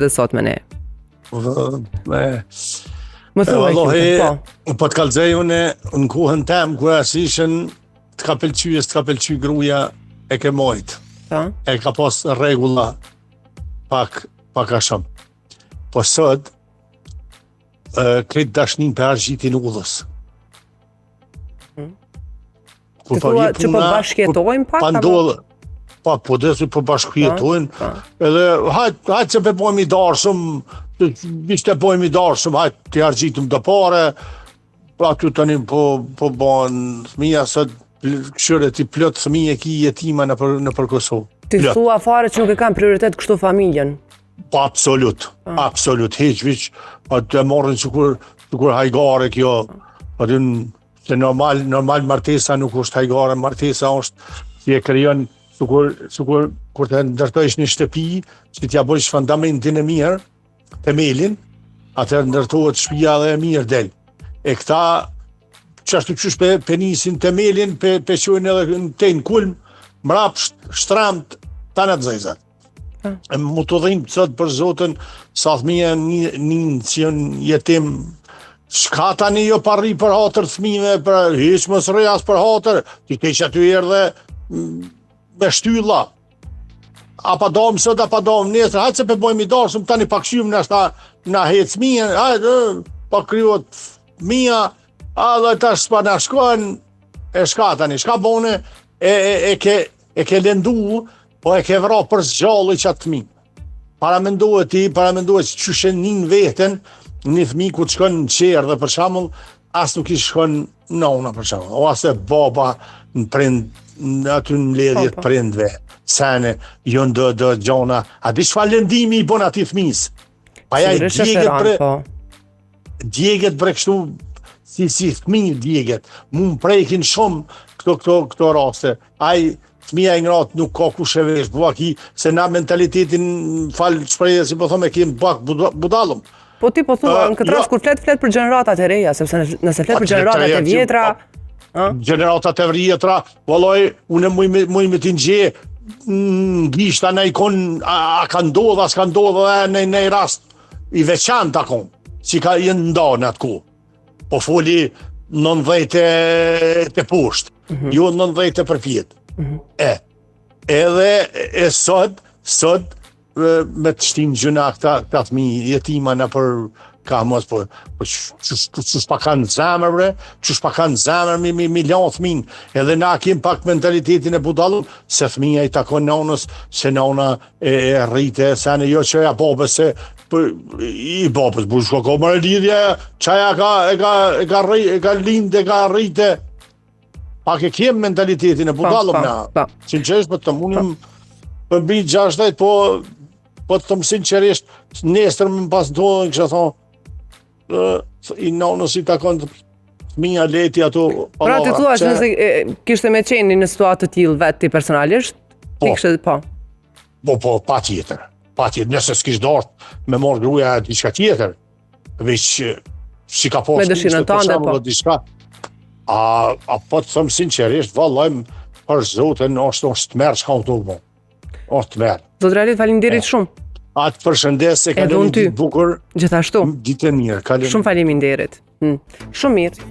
dhe sot me ne. Më thuaj, po të kalzej unë në kuhën tem, ku asishën të ka pëlqy gruja e ke mojt. E ka pas regula pak a shumë. Po sot, kretë dashnin për argjitin ullës. Të thua që po bashkjetojnë pak? Po desu po bashkjetojnë. Edhe hajtë që pe pojmë i darësëm, vishte pojmë i darësëm, hajtë të argjitëm do pare, aty tani po banë thmija sot, këshyre ti plot thmije ki jetima në për Kosovë. Ti thua fare që nuk e kam prioritet kështu familjen? Po absolut, heqviq, të morën sikur hajgare kjo, se normal martesa nuk është hajgare, martesa është si e kryon sikur kur të ndërtojsh një shtëpi, që t'ja bëjsh fundamentin e mirë, themelin, atër ndërtohet shtëpia dhe e mirë del. E këta, qashtu qysh pe nisin themelin, pe qojnë edhe në ten kulm, mrap shtramt, tanat zezat. Mu të dhimë sot për Zotën, sa thmija një që jetim, shka tani jo parri për hatër thmive, për hiq mos rëjas për hatër, ti keq aty erdhe me shtylla. A pa dom sot, a pa dom nesër, hajtë se pe bojmë i darsëm, tani pa këshym në ashta na hec mija, hajtë, pa kryot mija, a dhe tash s'pa na shkojnë, e shka tani, shka bone, e ke lendu, po e ke vra për zgjalli që atë fëmi. Paramendohet që qyshen njën veten, një fëmi ku të shkon në qerë dhe për shamull, as nuk i shkon nona për shamull, o as e baba në prind, aty në ledhjet prindve, sene, jonë dë gjona, a di shfa lëndimi i bon ati fëmis. Pa ja i djeget bre kështu, si fëmi djeget, mu më prejkin shumë këto raste, fëmija i ngrat nuk ka ku shevesh, se na mentalitetin falë shpreje, si po thome, kemë bak budalëm. Po ti po thua, në këtë rast kur flet për gjeneratat e reja, sepse nëse flet për gjeneratat e vjetra... Gjeneratat e vjetra, valoj, une mujme t'i ngje, gishta në ikon, a ka ndodhë, a s'ka ndodhë, në i rast i veçant akon, si ka i nda në atë ku. Po foli 90 të poshtë, jo 90 për pjetë. Edhe sot me të shtin gjëna këta thmi jetima në për ka mos po që s'pa kanë zemër bre, që s'pa kanë zemër mi lanë thmin, edhe na kem pak mentalitetin e budalën, se thmija i takon nanës, se nana e rrite, se në jo që ja babës, se i babës, bu shko ko mërë lidhje, qaja e ka linde, e ka rrite, pak e kem mentalitetin e budalëm na. Sinqerisht, po të munim për mbi 60, po të thëmë sinqerisht, nesër më pas në tonë, kështë thonë, i nanës i takon të minja leti ato... Pra të thua që nëse kishte me qeni në situatë të tjilë vetë ti personalisht, ti kështë po? Po, pa tjetër. Nëse s'kish dartë me morë gruja diçka tjetër, veç si ka posë... Me dëshirën tënde, po. A po të thëmë sinqerisht, vallajmë për Zotën, është të merë që ka më të më. është të merë. Zotë Realit, faleminderit shumë. Atë përshëndes se kalemi ditë bukur. Gjithashtu. Ditë e mirë. Shumë faleminderit. Shumë mirë.